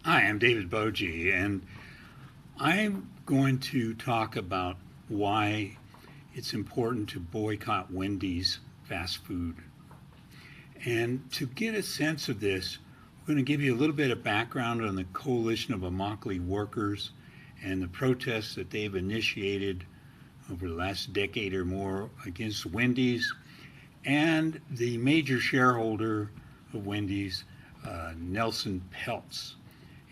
Hi, I'm David Bogie, and I'm going to talk about why it's important to boycott Wendy's fast food. And to get a sense of this, we're going to give you a little bit of background on the coalition of Immokalee Workers and the protests that they've initiated over the last decade or more against Wendy's and the major shareholder of Wendy's, Nelson Peltz,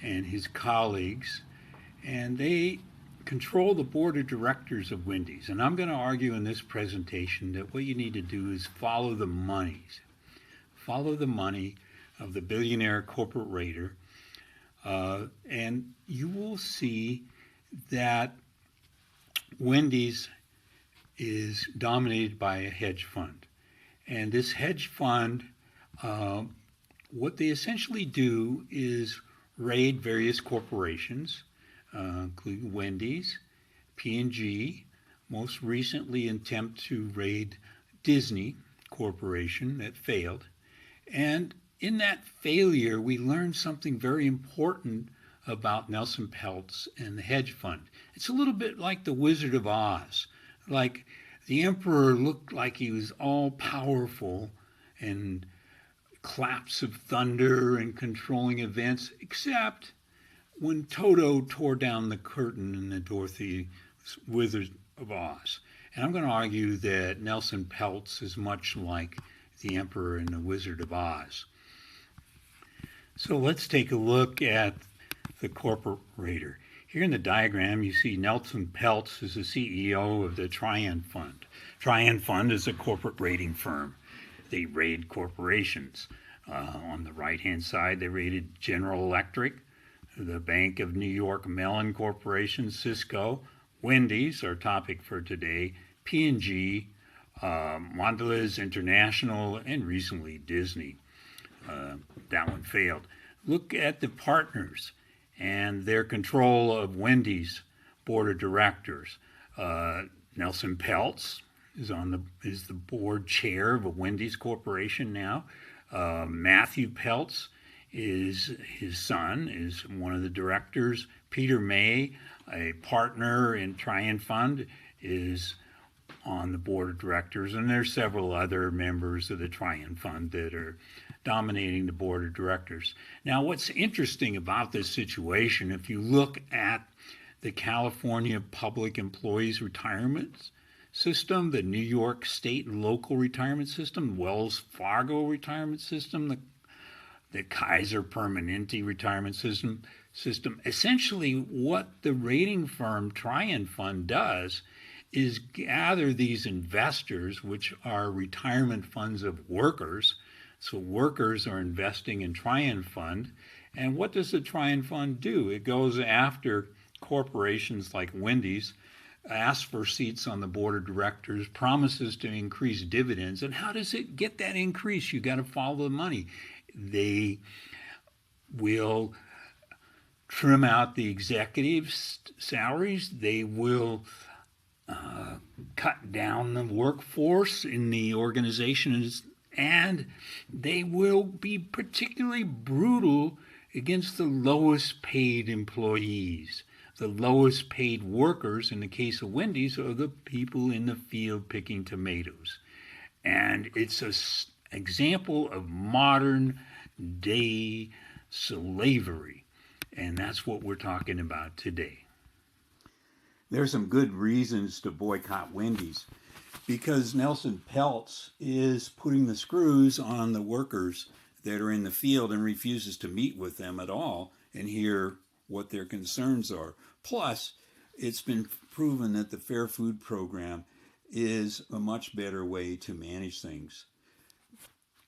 and his colleagues, and they control the board of directors of Wendy's. And I'm going to argue in this presentation that what you need to do is follow the monies, follow the money of the billionaire corporate raider, and you will see that Wendy's is dominated by a hedge fund. And this hedge fund, uh, what they essentially do is raid various corporations, including Wendy's, P&G, most recently attempt to raid Disney Corporation that failed. And in that failure, we learned something very important about Nelson Peltz and the hedge fund. It's a little bit like the Wizard of Oz. Like the emperor looked like he was all powerful and claps of thunder and controlling events, except when Toto tore down the curtain in the Dorothy Wizard of Oz. And I'm going to argue that Nelson Peltz is much like the Emperor in the Wizard of Oz. So let's take a look at the corporate raider. Here in the diagram, you see Nelson Peltz is the CEO of the Trian Fund. Trian Fund is a corporate rating firm. They raid corporations. On the right-hand side, they raided General Electric, the Bank of New York Mellon Corporation, Cisco, Wendy's, our topic for today, P&G, Mondelez International, and recently Disney. That one failed. Look at the partners and their control of Wendy's board of directors. Nelson Peltz is the board chair of a Wendy's Corporation now. Matthew Peltz is his son, is one of the directors. Peter May, a partner in Trian Fund, is on the board of directors, and there's several other members of the Trian Fund that are dominating the board of directors. Now, what's interesting about this situation, if you look at the California Public Employees Retirement System, the New York State and Local Retirement System, Wells Fargo Retirement System, the Kaiser Permanente Retirement System. Essentially, what the rating firm Trian Fund does is gather these investors, which are retirement funds of workers. So workers are investing in Trian Fund. And what does the Trian Fund do? It goes after corporations like Wendy's, asks for seats on the board of directors, promises to increase dividends. And how does it get that increase? You got to follow the money. They will trim out the executives' salaries. They will cut down the workforce in the organizations, and they will be particularly brutal against the lowest paid employees. The lowest paid workers, in the case of Wendy's, are the people in the field picking tomatoes. And it's an example of modern day slavery. And that's what we're talking about today. There's some good reasons to boycott Wendy's because Nelson Peltz is putting the screws on the workers that are in the field and refuses to meet with them at all and hear what their concerns are. Plus, it's been proven that the Fair Food Program is a much better way to manage things.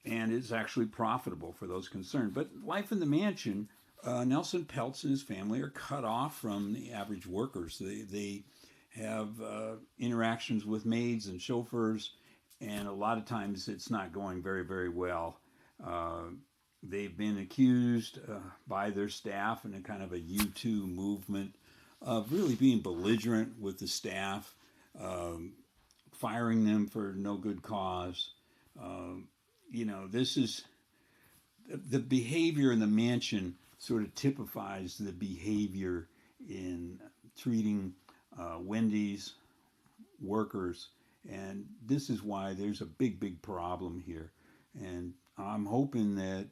And it's actually profitable for those concerned. But life in the mansion, Nelson Peltz and his family are cut off from the average workers. They have interactions with maids and chauffeurs, and a lot of times it's not going very, very well. They've been accused by their staff in a kind of a U2 movement of really being belligerent with the staff, firing them for no good cause. This is the behavior in the mansion sort of typifies the behavior in treating Wendy's workers. And this is why there's a big problem here. And I'm hoping that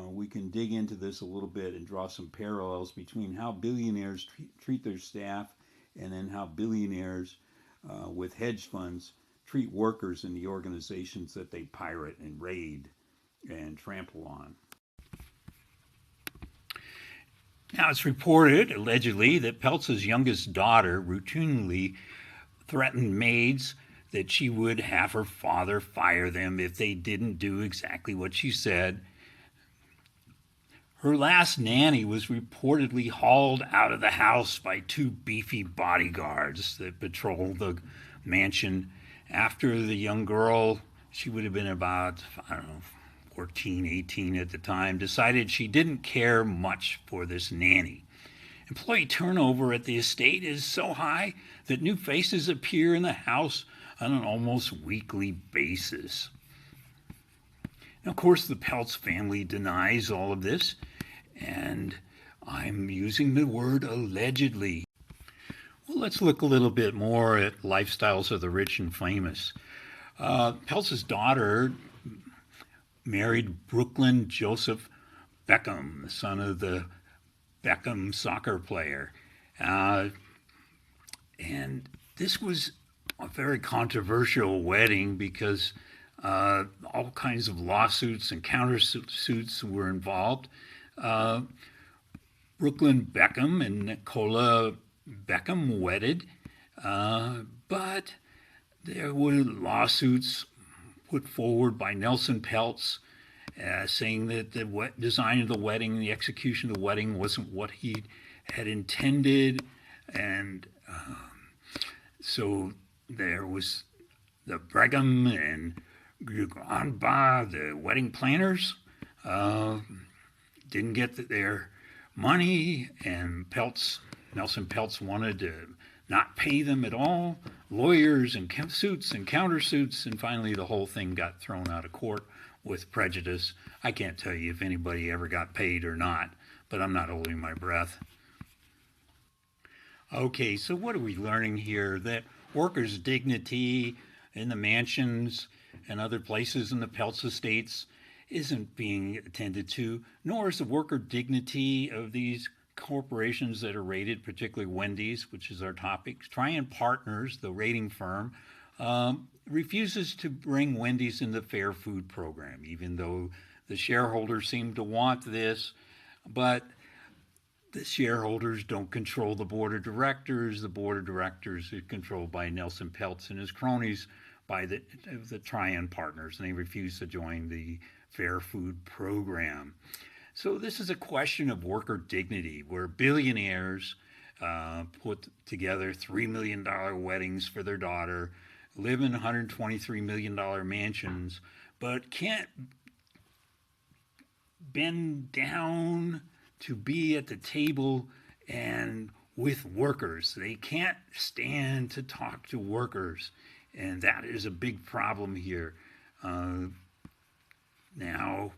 we can dig into this a little bit and draw some parallels between how billionaires treat their staff and then how billionaires with hedge funds treat workers in the organizations that they pirate and raid and trample on. Now, it's reported, allegedly, that Peltz's youngest daughter routinely threatened maids that she would have her father fire them if they didn't do exactly what she said. Her last nanny was reportedly hauled out of the house by two beefy bodyguards that patrolled the mansion after the young girl, she would have been about, 14, 18 at the time, decided she didn't care much for this nanny. Employee turnover at the estate is so high that new faces appear in the house on an almost weekly basis. Now, of course, the Peltz family denies all of this, and I'm using the word allegedly. Well, let's look a little bit more at lifestyles of the rich and famous. Peltz's daughter married Brooklyn Joseph Beckham, the son of the Beckham soccer player. And this was a very controversial wedding because all kinds of lawsuits and countersuits were involved. Brooklyn Beckham and Nicola Beckham wedded, but there were lawsuits put forward by Nelson Peltz saying that the design of the wedding, the execution of the wedding wasn't what he had intended. And so there was the Brigham and Granba, the wedding planners, didn't get their money, and Nelson Peltz wanted to not pay them at all. Lawyers and suits and countersuits, and finally the whole thing got thrown out of court with prejudice. I can't tell you if anybody ever got paid or not, but I'm not holding my breath. Okay, so what are we learning here? That workers' dignity in the mansions and other places in the Peltz estates isn't being attended to, nor is the worker dignity of these corporations that are rated, particularly Wendy's, which is our topic. Trian Partners, the rating firm, refuses to bring Wendy's in the Fair Food Program, even though the shareholders seem to want this. But the shareholders don't control the board of directors. The board of directors is controlled by Nelson Peltz and his cronies by the Trian Partners, and they refuse to join the Fair Food Program. So this is a question of worker dignity, where billionaires put together $3 million weddings for their daughter, live in $123 million mansions, but can't bend down to be at the table and with workers. They can't stand to talk to workers, and that is a big problem here. Now,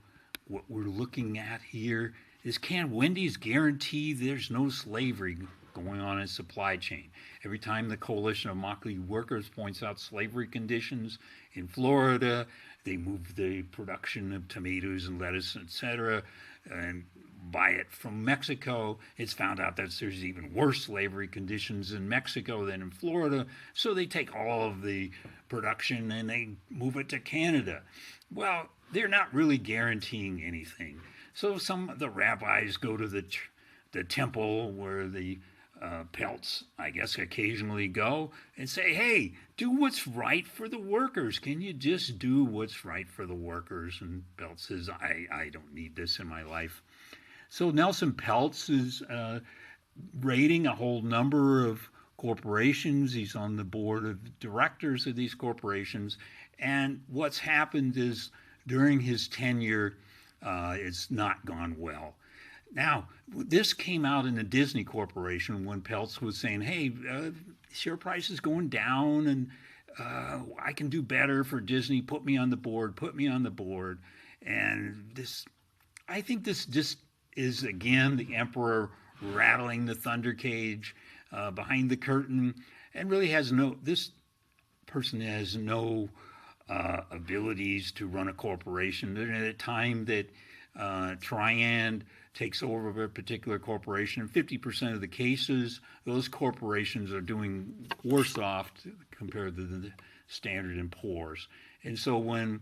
what we're looking at here is, can Wendy's guarantee there's no slavery going on in supply chain? Every time the Coalition of Immokalee Workers points out slavery conditions in Florida, they move the production of tomatoes and lettuce, etc., and buy it from Mexico. It's found out that there's even worse slavery conditions in Mexico than in Florida, so they take all of the production and they move it to Canada. Well, they're not really guaranteeing anything. So some of the rabbis go to the temple where the Peltz, I guess, occasionally go and say, hey, do what's right for the workers. Can you just do what's right for the workers? And Peltz says, I don't need this in my life. So Nelson Peltz is rating a whole number of corporations. He's on the board of directors of these corporations. And what's happened is, during his tenure, it's not gone well. Now, this came out in the Disney Corporation when Peltz was saying, hey, share price is going down, and I can do better for Disney. Put me on the board. And this, I think this just is again the emperor rattling the thunder cage behind the curtain, and really has no, this person has no abilities to run a corporation. At a time that Triand takes over a particular corporation, 50% of the cases, those corporations are doing worse off compared to the Standard & Poor's. And so when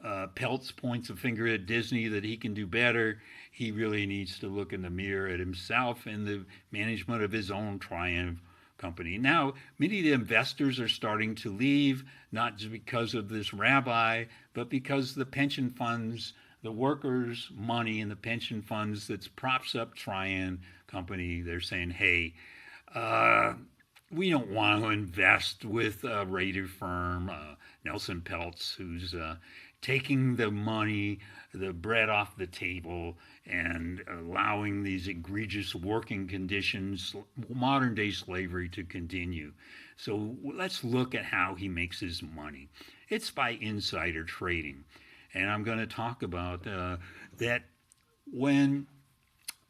Peltz points a finger at Disney that he can do better, he really needs to look in the mirror at himself and the management of his own Triumph company. Now, many of the investors are starting to leave, not just because of this rabbi, but because the pension funds, the workers' money in the pension funds that props up Triumph company, they're saying, hey, we don't want to invest with a rated firm, Nelson Peltz, who's taking the money, the bread off the table, and allowing these egregious working conditions, modern day slavery, to continue. So let's look at how he makes his money. It's by insider trading. And I'm going to talk about that when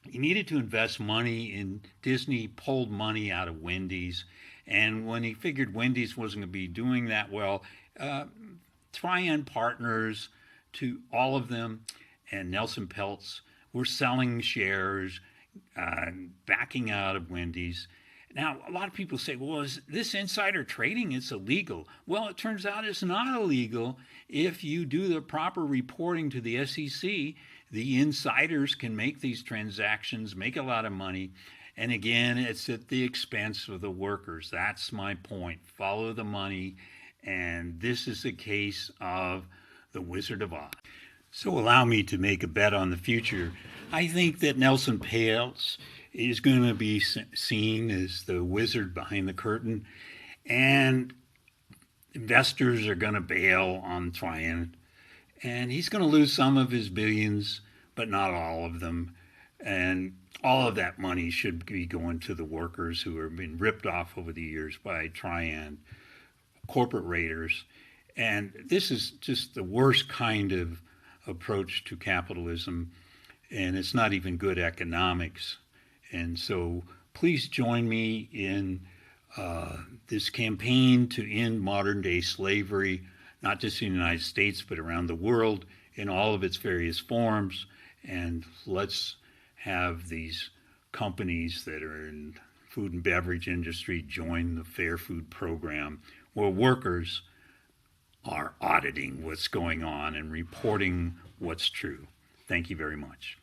he needed to invest money in Disney, pulled money out of Wendy's. And when he figured Wendy's wasn't going to be doing that well, Triand partners, to all of them, and Nelson Peltz were selling shares, backing out of Wendy's. Now, a lot of people say, well, is this insider trading? It's illegal. Well, it turns out it's not illegal if you do the proper reporting to the SEC. The insiders can make these transactions, make a lot of money. And again, it's at the expense of the workers. That's my point. Follow the money. And this is a case of the Wizard of Oz. So allow me to make a bet on the future. I think that Nelson Peltz is going to be seen as the wizard behind the curtain, and investors are going to bail on Triand, and he's going to lose some of his billions, but not all of them. And all of that money should be going to the workers who have been ripped off over the years by Triand, corporate raiders. And this is just the worst kind of approach to capitalism, and it's not even good economics. And so please join me in this campaign to end modern day slavery, not just in the United States, but around the world in all of its various forms. And let's have these companies that are in food and beverage industry join the Fair Food Program, where workers are auditing what's going on and reporting what's true. Thank you very much.